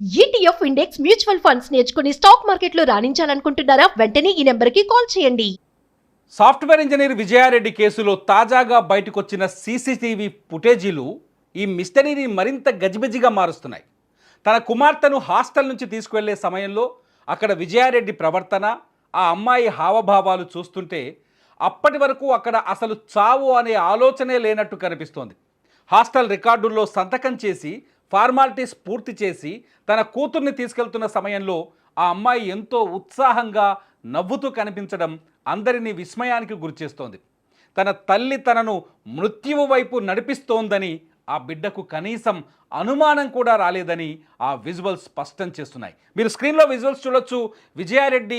ETF index mutual funds నేర్చుకుని stock మార్కెట్లో రాణించాలనుకుంటున్నారా? వెంటనే ఈ నెంబర్కి కాల్ చేయండి. సాఫ్ట్వేర్ ఇంజనీర్ విజయారెడ్డి కేసులో తాజాగా బయటకొచ్చిన సీసీటీవీ ఫుటేజీలు ఈ మిస్టరీని మరింత గజిబిజిగా మారుస్తున్నాయి. తన కుమార్తెను హాస్టల్ నుంచి తీసుకువెళ్లే సమయంలో అక్కడ విజయారెడ్డి ప్రవర్తన, ఆ అమ్మాయి హావభావాలు చూస్తుంటే అప్పటి వరకు అక్కడ అసలు చావు అనే ఆలోచనే లేనట్టు కనిపిస్తోంది. హాస్టల్ రికార్డుల్లో సంతకం చేసి ఫార్మాలిటీస్ పూర్తి చేసి తన కూతుర్ని తీసుకెళ్తున్న సమయంలో ఆ అమ్మాయి ఎంతో ఉత్సాహంగా నవ్వుతూ కనిపించడం అందరినీ విస్మయానికి గురిచేస్తోంది. తన తల్లి తనను మృత్యువు వైపు నడిపిస్తోందని ఆ బిడ్డకు కనీసం అనుమానం కూడా రాలేదని ఆ విజువల్స్ స్పష్టం చేస్తున్నాయి. మీరు స్క్రీన్లో విజువల్స్ చూడొచ్చు. విజయారెడ్డి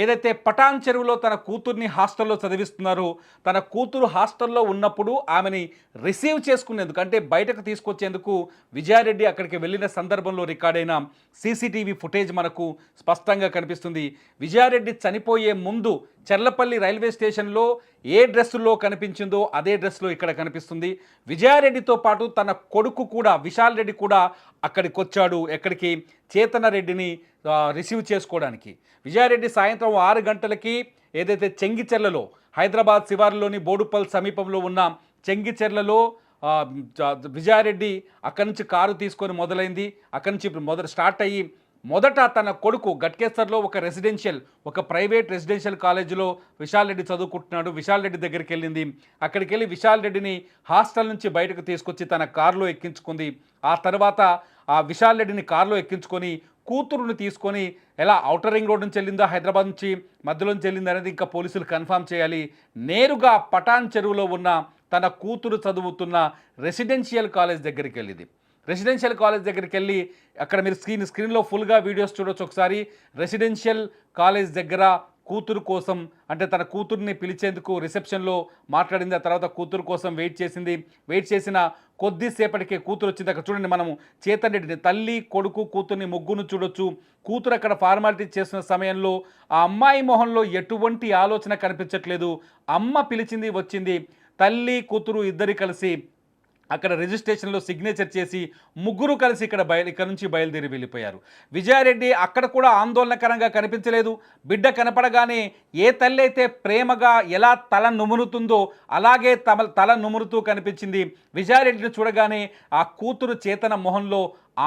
ఏదైతే పటాన్ చెరువులో తన కూతుర్ని హాస్టల్లో చదివిస్తున్నారో, తన కూతురు హాస్టల్లో ఉన్నప్పుడు ఆమెని రిసీవ్ చేసుకునేందుకు అంటే బయటకు తీసుకొచ్చేందుకు విజయారెడ్డి అక్కడికి వెళ్ళిన సందర్భంలో రికార్డైన సీసీటీవీ ఫుటేజ్ మనకు స్పష్టంగా కనిపిస్తుంది. విజయారెడ్డి చనిపోయే ముందు చెర్లపల్లి రైల్వే స్టేషన్లో ఏ డ్రెస్సులో కనిపించిందో అదే డ్రెస్లో ఇక్కడ కనిపిస్తుంది. విజయారెడ్డితో పాటు తన కొడుకు కూడా విశాల్ రెడ్డి కూడా అక్కడికి వచ్చాడు. ఎక్కడికి? చేతన రెడ్డిని రిసీవ్ చేసుకోవడానికి. విజయారెడ్డి సాయంత్రం 6 గంటలకి ఏదైతే చెంగిచెర్లలో హైదరాబాద్ శివారులోని బోడుపల్ సమీపంలో ఉన్న చెంగిచెర్లలో విజయారెడ్డి అక్కడి నుంచి కారు తీసుకొని మొదలైంది. అక్కడి నుంచి స్టార్ట్ అయ్యి మొదట తన కొడుకు గట్కేసర్లో ఒక ప్రైవేట్ రెసిడెన్షియల్ కాలేజీలో విశాల్ రెడ్డి చదువుకుంటున్నాడు. విశాల్ రెడ్డి దగ్గరికి వెళ్ళింది. అక్కడికి వెళ్ళి విశాల్ రెడ్డిని హాస్టల్ నుంచి బయటకు తీసుకొచ్చి తన కారులో ఎక్కించుకుంది. ఆ తర్వాత ఆ విశాల్ రెడ్డిని కారులో ఎక్కించుకొని కూతురుని తీసుకొని ఎలా ఔటర్ రింగ్ రోడ్ నుంచి వెళ్ళిందో, హైదరాబాద్ నుంచి మధ్యలోంచి వెళ్ళింది అనేది ఇంకా పోలీసులు కన్ఫర్మ్ చేయాలి. నేరుగా పటాన్ చెరువులో ఉన్న తన కూతురు చదువుతున్న రెసిడెన్షియల్ కాలేజ్ దగ్గరికి వెళ్ళింది. రెసిడెన్షియల్ కాలేజ్ దగ్గరికి వెళ్ళి అక్కడ మీరు స్క్రీన్లో ఫుల్గా వీడియోస్ చూడొచ్చు ఒకసారి. రెసిడెన్షియల్ కాలేజ్ దగ్గర కూతురు కోసం అంటే తన కూతుర్ని పిలిచేందుకు రిసెప్షన్లో మాట్లాడింది. ఆ తర్వాత కూతురు కోసం వెయిట్ చేసింది. వెయిట్ చేసిన కొద్దిసేపటికే కూతురు వచ్చింది. అక్కడ చూడండి, మనము చేతన్ రెడ్డిని, తల్లి కొడుకు కూతుర్ని ముగ్గురు చూడొచ్చు. కూతురు అక్కడ ఫార్మాలిటీ చేస్తున్న సమయంలో ఆ అమ్మాయి మొహంలో ఎటువంటి ఆలోచన కనిపించట్లేదు. అమ్మ పిలిచింది, వచ్చింది. తల్లి కూతురు ఇద్దరు కలిసి అక్కడ రిజిస్ట్రేషన్లో సిగ్నేచర్ చేసి ముగ్గురు కలిసి ఇక్కడ నుంచి బయలుదేరి వెళ్ళిపోయారు. విజయారెడ్డి అక్కడ కూడా ఆందోళనకరంగా కనిపించలేదు. బిడ్డ కనపడగానే ఏ తల్లి అయితే ప్రేమగా ఎలా తల నుమురుతుందో అలాగే తల నుమురుతూ కనిపించింది. విజయారెడ్డిని చూడగానే ఆ కూతురు చేతన మొహంలో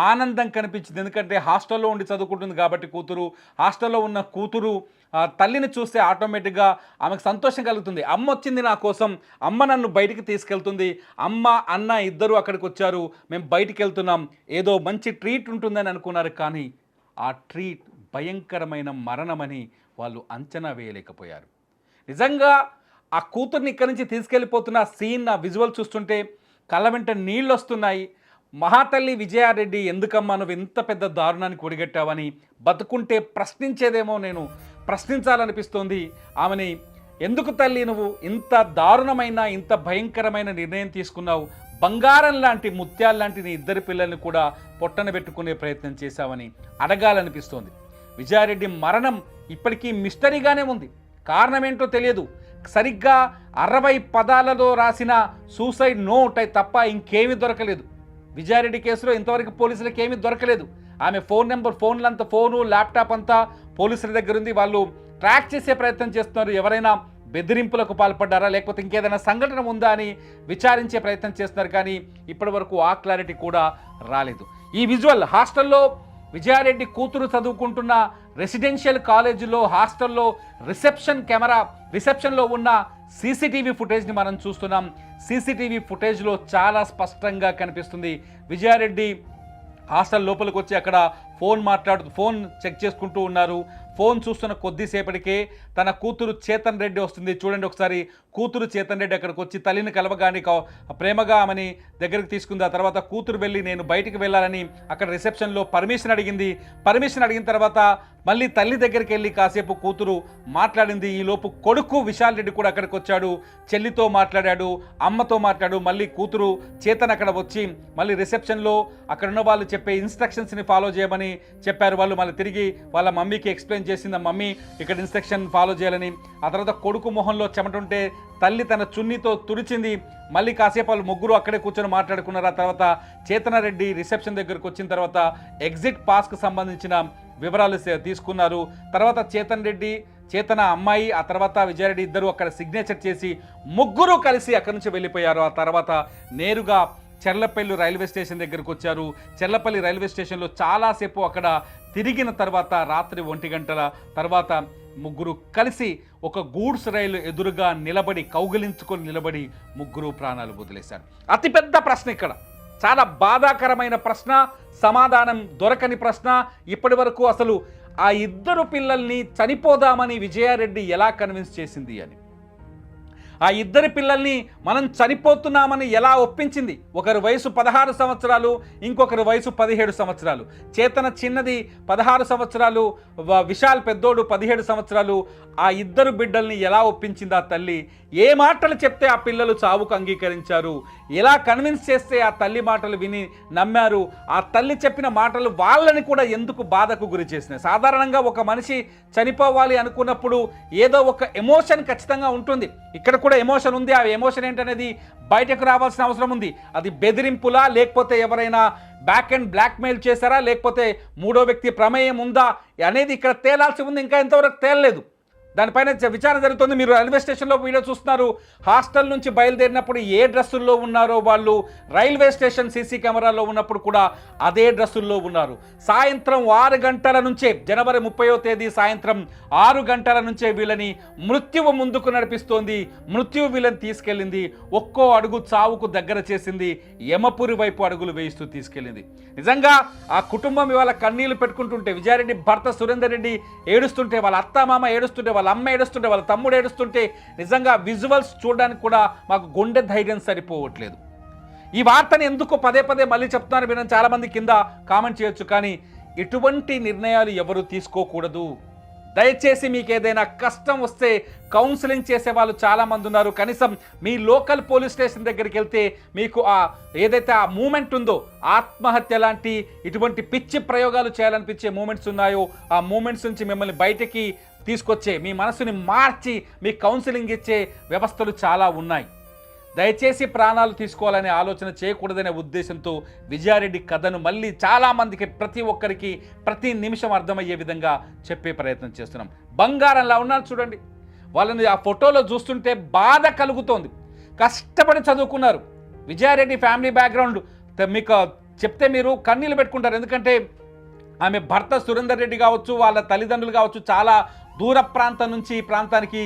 ఆనందం కనిపించింది. ఎందుకంటే హాస్టల్లో ఉండి చదువుకుంటుంది కాబట్టి కూతురు, హాస్టల్లో ఉన్న కూతురు తల్లిని చూస్తే ఆటోమేటిక్గా ఆమెకు సంతోషం కలుగుతుంది. అమ్మ వచ్చింది నా కోసం, అమ్మ నన్ను బయటికి తీసుకెళ్తుంది, అమ్మ అన్న ఇద్దరు అక్కడికి వచ్చారు, మేము బయటికి వెళ్తున్నాం, ఏదో మంచి ట్రీట్ ఉంటుందని అనుకున్నారు. కానీ ఆ ట్రీట్ భయంకరమైన మరణమని వాళ్ళు అంచనా వేయలేకపోయారు. నిజంగా ఆ కూతుర్ని ఇక్కడి నుంచి తీసుకెళ్ళిపోతున్న సీన్, ఆ విజువల్ చూస్తుంటే కళ్ళ వెంట నీళ్ళు వస్తున్నాయి. మహాతల్లి విజయారెడ్డి, ఎందుకమ్మా నువ్వు ఇంత పెద్ద దారుణానికి ఒడిగట్టావని బతుకుంటే ప్రశ్నించేదేమో నేను ప్రశ్నించాలనిపిస్తోంది ఆమెని. ఎందుకు తల్లి నువ్వు ఇంత దారుణమైన ఇంత భయంకరమైన నిర్ణయం తీసుకున్నావు? బంగారం లాంటి ముత్యాల లాంటి నీ ఇద్దరు పిల్లల్ని కూడా పొట్టన పెట్టుకునే ప్రయత్నం చేశావని అడగాలనిపిస్తోంది. విజయారెడ్డి మరణం ఇప్పటికీ మిస్టరీగానే ఉంది. కారణం ఏంటో తెలియదు. సరిగ్గా 60 పదాలలో రాసిన సూసైడ్ నోట్ తప్ప ఇంకేమీ దొరకలేదు. విజయారెడ్డి కేసులో ఇంతవరకు పోలీసులకు ఏమీ దొరకలేదు. ఆమె ఫోను ల్యాప్టాప్ అంతా పోలీసుల దగ్గర ఉంది. వాళ్ళు ట్రాక్ చేసే ప్రయత్నం చేస్తున్నారు. ఎవరైనా బెదిరింపులకు పాల్పడ్డారా లేకపోతే ఇంకేదైనా సంఘటన ఉందా అని విచారించే ప్రయత్నం చేస్తున్నారు. కానీ ఇప్పటి వరకు ఆ క్లారిటీ కూడా రాలేదు. ఈ విజువల్ హాస్టల్లో విజయారెడ్డి కూతురు చదువుకుంటున్న రెసిడెన్షియల్ కాలేజీలో హాస్టల్లో రిసెప్షన్లో ఉన్న సీసీటీవీ ఫుటేజ్ని మనం చూస్తున్నాం. సీసీటీవీ ఫుటేజ్లో చాలా స్పష్టంగా కనిపిస్తుంది. విజయారెడ్డి హాస్టల్ లోపలికి వచ్చి అక్కడ ఫోన్ చెక్ చేసుకుంటూ ఉన్నారు. ఫోన్ చూస్తున్న కొద్దిసేపటికే తన కూతురు చేతన్ రెడ్డి వస్తుంది. చూడండి ఒకసారి, కూతురు చేతన్ రెడ్డి అక్కడికి వచ్చి తల్లిని కలవగానే ప్రేమగా ఆమెని దగ్గరికి తీసుకుంది. ఆ తర్వాత కూతురు వెళ్ళి నేను బయటికి వెళ్ళాలని అక్కడ రిసెప్షన్లో పర్మిషన్ అడిగింది. పర్మిషన్ అడిగిన తర్వాత మళ్ళీ తల్లి దగ్గరికి వెళ్ళి కాసేపు కూతురు మాట్లాడింది. ఈలోపు కొడుకు విశాల్ రెడ్డి కూడా అక్కడికి వచ్చాడు. చెల్లితో మాట్లాడాడు, అమ్మతో మాట్లాడు. మళ్ళీ కూతురు చేతన్ అక్కడ వచ్చి మళ్ళీ రిసెప్షన్లో అక్కడ ఉన్న వాళ్ళు చెప్పే ఇన్స్ట్రక్షన్స్ని ఫాలో చేయమని చెప్పారు. వాళ్ళు మళ్ళీ తిరిగి వాళ్ళ మమ్మీకి ఎక్స్ప్లెయిన్ చేసింది మమ్మీ ఇక్కడ ఇన్స్ట్రక్షన్ ఫాలో చేయాలని. ఆ తర్వాత కొడుకు మొహంలో చెమటుంటే తల్లి తన చున్నీతో తుడిచింది. మళ్ళీ కాసేపు వాళ్ళు ముగ్గురు అక్కడే కూర్చొని మాట్లాడుకున్నారు. ఆ తర్వాత చేతనారెడ్డి రిసెప్షన్ దగ్గరకు వచ్చిన తర్వాత ఎగ్జిట్ పాస్కు సంబంధించిన వివరాలు తీసుకున్నారు. తర్వాత చేతన అమ్మాయి ఆ తర్వాత విజయారెడ్డి ఇద్దరు అక్కడ సిగ్నేచర్ చేసి ముగ్గురు కలిసి అక్కడి నుంచి వెళ్ళిపోయారు. ఆ తర్వాత నేరుగా చెర్లపల్లి రైల్వే స్టేషన్ దగ్గరకు వచ్చారు. చెర్లపల్లి రైల్వే స్టేషన్లో చాలాసేపు అక్కడ తిరిగిన తర్వాత రాత్రి 1 గంటల తర్వాత ముగ్గురు కలిసి ఒక గూడ్స్ రైలు ఎదురుగా నిలబడి కౌగిలించుకొని నిలబడి ముగ్గురు ప్రాణాలు వదిలేశారు. అతిపెద్ద ప్రశ్న ఇక్కడ, చాలా బాధాకరమైన ప్రశ్న, సమాధానం దొరకని ప్రశ్న. ఇప్పటి వరకు అసలు ఆ ఇద్దరు పిల్లల్ని చనిపోదామని విజయారెడ్డి ఎలా కన్విన్స్ చేసింది అని, ఆ ఇద్దరి పిల్లల్ని మనం చనిపోతున్నామని ఎలా ఒప్పించింది. ఒకరి వయసు 16 సంవత్సరాలు, ఇంకొకరి వయసు 17 సంవత్సరాలు. చేతన చిన్నది 16 సంవత్సరాలు, విశాల్ పెద్దోడు 17 సంవత్సరాలు. ఆ ఇద్దరు బిడ్డల్ని ఎలా ఒప్పించింది ఆ తల్లి? ఏ మాటలు చెప్తే ఆ పిల్లలు చావుకు అంగీకరించారు? ఎలా కన్విన్స్ చేస్తే ఆ తల్లి మాటలు విని నమ్మారు? ఆ తల్లి చెప్పిన మాటలు వాళ్ళని కూడా ఎందుకు బాధకు గురి చేసినాయి? సాధారణంగా ఒక మనిషి చనిపోవాలి అనుకున్నప్పుడు ఏదో ఒక ఎమోషన్ ఖచ్చితంగా ఉంటుంది. ఇక్కడ కూడా ఎమోషన్ ఉంది. ఆ ఎమోషన్ ఏంటనేది బయటకు రావాల్సిన అవసరం ఉంది. అది బెదిరింపులా, లేకపోతే ఎవరైనా బ్యాక్ అండ్ బ్లాక్మెయిల్ చేశారా, లేకపోతే మూడో వ్యక్తి ప్రమేయం ఉందా అనేది ఇక్కడ తేలాల్సి ఉంది. ఇంకా ఇంతవరకు తేలలేదు. దానిపైన విచారణ జరుగుతుంది. మీరు రైల్వే స్టేషన్లో వీడియో చూస్తున్నారు. హాస్టల్ నుంచి బయలుదేరినప్పుడు ఏ డ్రెస్సుల్లో ఉన్నారో వాళ్ళు రైల్వే స్టేషన్ సీసీ కెమెరాలో ఉన్నప్పుడు కూడా అదే డ్రెస్సుల్లో ఉన్నారు. సాయంత్రం 6 గంటల నుంచే, జనవరి 30వ తేదీ సాయంత్రం 6 గంటల నుంచే వీళ్ళని మృత్యువు ముందుకు నడిపిస్తోంది. మృత్యువు వీళ్ళని తీసుకెళ్ళింది. ఒక్కో అడుగు చావుకు దగ్గర చేసింది. యమపురి వైపు అడుగులు వేయిస్తూ తీసుకెళ్ళింది. నిజంగా ఆ కుటుంబం ఇవాళ కన్నీళ్లు పెట్టుకుంటుంటే, విజయారెడ్డి భర్త సురేందర్ రెడ్డి ఏడుస్తుంటే, వాళ్ళ అత్తమామ ఏడుస్తుంటే, వాళ్ళ అమ్మ ఏడుస్తుంటే, వాళ్ళ తమ్ముడు ఏడుస్తుంటే, నిజంగా విజువల్స్ చూడడానికి కూడా మాకు గుండె ధైర్యం సరిపోవట్లేదు. ఈ వార్తని ఎందుకు పదే పదే మళ్ళీ చెప్తున్నారు వినని చాలామంది కింద కామెంట్ చేయొచ్చు. కానీ ఇటువంటి నిర్ణయాలు ఎవరు తీసుకోకూడదు. దయచేసి మీకు ఏదైనా కష్టం వస్తే కౌన్సిలింగ్ చేసే వాళ్ళు చాలామంది ఉన్నారు. కనీసం మీ లోకల్ పోలీస్ స్టేషన్ దగ్గరికి వెళ్తే మీకు ఏదైతే ఆ మూమెంట్ ఉందో, ఆత్మహత్య లాంటి ఇటువంటి పిచ్చి ప్రయోగాలు చేయాలనిపించే మూమెంట్స్ ఉన్నాయో, ఆ మూమెంట్స్ నుంచి మిమ్మల్ని బయటికి తీసుకొచ్చే, మీ మనసుని మార్చి మీ కౌన్సిలింగ్ ఇచ్చే వ్యవస్థలు చాలా ఉన్నాయి. దయచేసి ప్రాణాలు తీసుకోవాలనే ఆలోచన చేయకూడదనే ఉద్దేశంతో విజయారెడ్డి కథను మళ్ళీ చాలామందికి, ప్రతి ఒక్కరికి ప్రతి నిమిషం అర్థమయ్యే విధంగా చెప్పే ప్రయత్నం చేస్తున్నాం. బంగారంలా ఉన్నారు చూడండి. వాళ్ళని ఆ ఫోటోలో చూస్తుంటే బాధ కలుగుతోంది. కష్టపడి చదువుకున్నారు. విజయారెడ్డి ఫ్యామిలీ బ్యాక్గ్రౌండ్ మీకు చెప్తే మీరు కన్నీళ్ళు పెట్టుకుంటారు. ఎందుకంటే ఆమె భర్త సురేందర్ రెడ్డి కావచ్చు, వాళ్ళ తల్లిదండ్రులు కావచ్చు, చాలా దూర ప్రాంతం నుంచి ఈ ప్రాంతానికి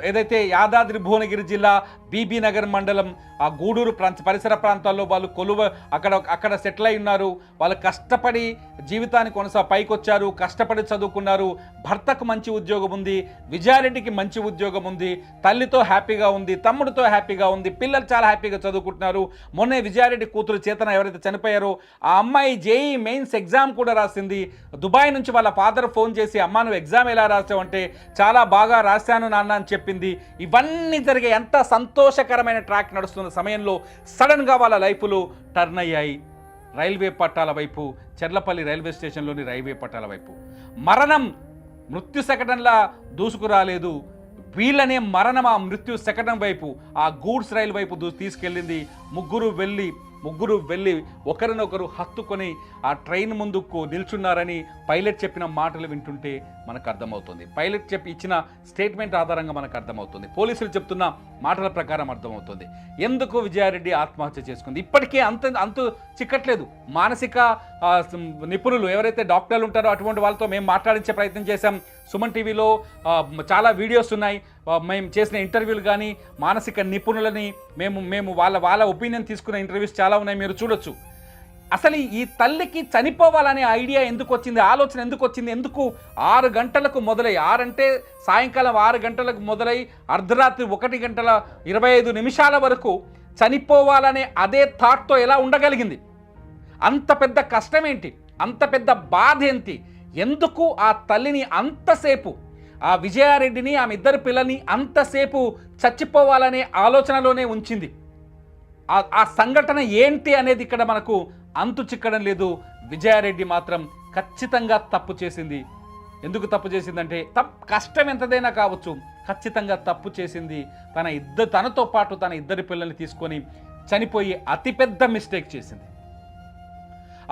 ఏదైతే యాదాద్రి భువనగిరి జిల్లా బీబీ నగర్ మండలం ఆ గూడూరు పరిసర ప్రాంతాల్లో వాళ్ళు అక్కడ సెటిల్ అయి ఉన్నారు. వాళ్ళు కష్టపడి జీవితాన్ని పైకి వచ్చారు, కష్టపడి చదువుకున్నారు. భర్తకు మంచి ఉద్యోగం ఉంది, విజయారెడ్డికి మంచి ఉద్యోగం ఉంది, తల్లితో హ్యాపీగా ఉంది, తమ్ముడితో హ్యాపీగా ఉంది, పిల్లలు చాలా హ్యాపీగా చదువుకుంటున్నారు. మొన్నే విజయారెడ్డి కూతురు చేతన ఎవరైతే చనిపోయారో ఆ అమ్మాయి జేఈ మెయిన్స్ ఎగ్జామ్ కూడా రాసింది. దుబాయ్ నుంచి వాళ్ళ ఫాదర్ ఫోన్ చేసి, అమ్మా నువ్వు ఎగ్జామ్ ఎలా రాసావు అంటే, చాలా బాగా రాశాను నాన్న అని చెప్పింది. ఇవన్నీ జరిగే ఎంత సంతోషకరమైన ట్రాక్ నడుస్తున్న సమయంలో సడన్గా వాళ్ళ లైఫ్లు టర్న్ అయ్యాయి రైల్వే పట్టాల వైపు, చెర్లపల్లి రైల్వే స్టేషన్లోని రైల్వే పట్టాల వైపు. మరణం మృత్యు శకటంలా దూసుకురాలేదు, వీళ్ళనే మరణం ఆ మృత్యు శకటం వైపు, ఆ గూడ్స్ రైలు వైపు తీసుకెళ్ళింది. ముగ్గురు వెళ్ళి ఒకరినొకరు హత్తుకొని ఆ ట్రైన్ ముందుకు నిల్చున్నారని పైలట్ చెప్పిన మాటలు వింటుంటే మనకు అర్థమవుతుంది. పైలట్ ఇచ్చిన స్టేట్మెంట్ ఆధారంగా మనకు అర్థమవుతుంది. పోలీసులు చెప్తున్న మాటల ప్రకారం అర్థమవుతుంది ఎందుకు విజయారెడ్డి ఆత్మహత్య చేసుకుంది. ఇప్పటికే అంతు చిక్కట్లేదు. మానసిక నిపుణులు ఎవరైతే డాక్టర్లు ఉంటారో అటువంటి వాళ్ళతో మేము మాట్లాడించే ప్రయత్నం చేశాం. సుమన్ టీవీలో చాలా వీడియోస్ ఉన్నాయి. మేము చేసిన ఇంటర్వ్యూలు కానీ, మానసిక నిపుణులని మేము వాళ్ళ ఒపీనియన్ తీసుకున్న ఇంటర్వ్యూస్ చాలా ఉన్నాయి, మీరు చూడొచ్చు. అసలు ఈ తల్లికి చనిపోవాలనే ఐడియా ఎందుకు వచ్చింది, ఆలోచన ఎందుకు వచ్చింది, ఎందుకు 6 గంటలకు మొదలై, 6 అంటే సాయంకాలం 6 గంటలకు మొదలై అర్ధరాత్రి 1:25 వరకు చనిపోవాలనే అదే థాట్తో ఎలా ఉండగలిగింది? అంత పెద్ద కష్టం ఏంటి, అంత పెద్ద బాధ ఏంటి, ఎందుకు ఆ తల్లిని అంతసేపు, ఆ విజయారెడ్డిని, ఆమె ఇద్దరు పిల్లల్ని అంతసేపు చచ్చిపోవాలనే ఆలోచనలోనే ఉంచింది? ఆ సంఘటన ఏంటి అనేది ఇక్కడ మనకు అంతు చిక్కడం లేదు. విజయారెడ్డి మాత్రం ఖచ్చితంగా తప్పు చేసింది. ఎందుకు తప్పు చేసిందంటే కష్టం ఎంతదైనా కావచ్చు, ఖచ్చితంగా తప్పు చేసింది. తనతో పాటు తన ఇద్దరి పిల్లల్ని తీసుకొని చనిపోయి అతిపెద్ద మిస్టేక్ చేసింది.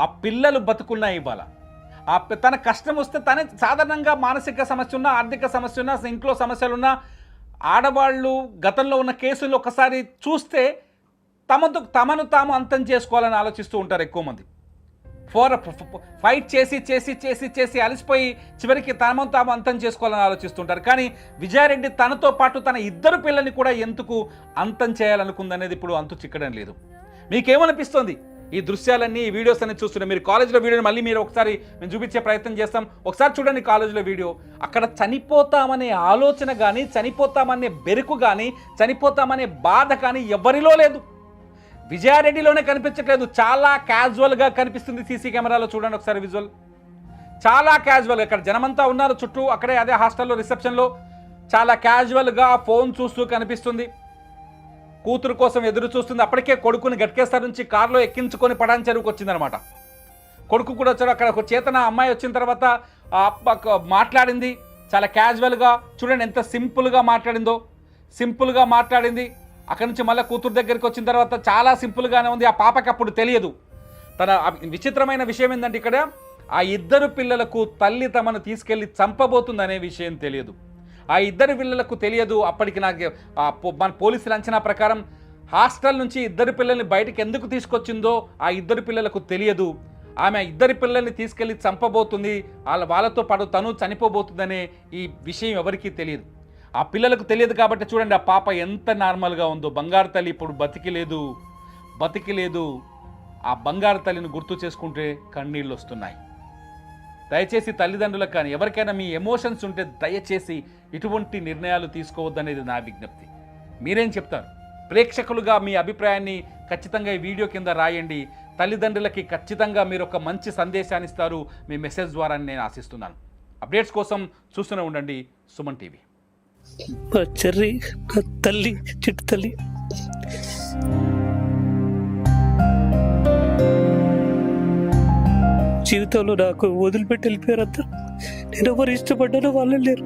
ఆ పిల్లలు బతుకున్నా ఇవాళ తన కష్టం వస్తే తనే సాధారణంగా మానసిక సమస్య ఉన్నా, ఆర్థిక సమస్య ఉన్నా, ఇంట్లో సమస్యలున్నా ఆడవాళ్ళు గతంలో ఉన్న కేసులు ఒకసారి చూస్తే తమను తాము అంతం చేసుకోవాలని ఆలోచిస్తూ ఉంటారు ఎక్కువ మంది. ఫైట్ చేసి అలసిపోయి చివరికి తమను తాము అంతం చేసుకోవాలని ఆలోచిస్తుంటారు. కానీ విజయారెడ్డి తనతో పాటు తన ఇద్దరు పిల్లల్ని కూడా ఎందుకు అంతం చేయాలనుకుందనేది ఇప్పుడు అంతు చిక్కడం లేదు. మీకేమనిపిస్తుంది? ఈ దృశ్యాలన్నీ, ఈ వీడియోస్ అన్ని చూస్తుంటే మీరు కాలేజీలో వీడియోని మళ్ళీ మీరు ఒకసారి మేము చూపించే ప్రయత్నం చేస్తాం. ఒకసారి చూడండి కాలేజీలో వీడియో. అక్కడ చనిపోతామనే ఆలోచన కానీ, చనిపోతామనే బెరుకు కానీ, చనిపోతామనే బాధ కానీ ఎవరిలో లేదు. విజయారెడ్డిలోనే కనిపించట్లేదు. చాలా క్యాజువల్గా కనిపిస్తుంది సీసీ కెమెరాలో. చూడండి ఒకసారి విజువల్. చాలా క్యాజువల్గా, ఇక్కడ జనమంతా ఉన్నారు చుట్టూ, అక్కడే అదే హాస్టల్లో రిసెప్షన్లో చాలా క్యాజువల్గా ఫోన్ చూస్తూ కనిపిస్తుంది. కూతురు కోసం ఎదురు చూస్తుంది. అప్పటికే కొడుకుని గట్కేస్తారు నుంచి కారులో ఎక్కించుకొని పడాన్ చెరువుకు వచ్చిందనమాట. కొడుకు కూడా వచ్చాడు. అక్కడ ఒక చేతన అమ్మాయి వచ్చిన తర్వాత మాట్లాడింది చాలా క్యాజువల్గా. చూడండి ఎంత సింపుల్గా మాట్లాడింది. అక్కడి నుంచి మళ్ళీ కూతురు దగ్గరికి వచ్చిన తర్వాత చాలా సింపుల్గానే ఉంది. ఆ పాపకి అప్పుడు తెలియదు. తన విచిత్రమైన విషయం ఏంటంటే ఇక్కడ ఆ ఇద్దరు పిల్లలకు తల్లి తమను తీసుకెళ్ళి చంపబోతుందనే విషయం తెలియదు. ఆ ఇద్దరు పిల్లలకు తెలియదు. అప్పటికి నాకు మన పోలీసుల అంచనా ప్రకారం హాస్టల్ నుంచి ఇద్దరు పిల్లల్ని బయటకు ఎందుకు తీసుకొచ్చిందో ఆ ఇద్దరు పిల్లలకు తెలియదు. ఆమె ఇద్దరి పిల్లల్ని తీసుకెళ్ళి చంపబోతుంది, వాళ్ళతో పాటు తను చనిపోబోతుందనే ఈ విషయం ఎవరికీ తెలియదు. ఆ పిల్లలకు తెలియదు కాబట్టి చూడండి ఆ పాప ఎంత నార్మల్గా ఉందో. బంగారు తల్లి ఇప్పుడు బతికి లేదు. ఆ బంగారు తల్లిని గుర్తు చేసుకుంటే కన్నీళ్ళు వస్తున్నాయి. దయచేసి తల్లిదండ్రులకు కానీ ఎవరికైనా మీ ఎమోషన్స్ ఉంటే దయచేసి ఇటువంటి నిర్ణయాలు తీసుకోవద్దనేది నా విజ్ఞప్తి. మీరేం చెప్తారు? ప్రేక్షకులుగా మీ అభిప్రాయాన్ని ఖచ్చితంగా ఈ వీడియో కింద రాయండి. తల్లిదండ్రులకి ఖచ్చితంగా మీరు ఒక మంచి సందేశాన్ని ఇస్తారు మీ మెసేజ్ ద్వారా నేను ఆశిస్తున్నాను. అప్డేట్స్ కోసం చూస్తూనే ఉండండి సుమన్ టీవీ. చెర్రి తల్లి, చిట్టు తల్లి, జీవితంలో నాకు వదిలిపెట్టి వెళ్ళిపోయారంతా. నేను ఎవరు ఇష్టపడ్డానో వాళ్ళు లేరు.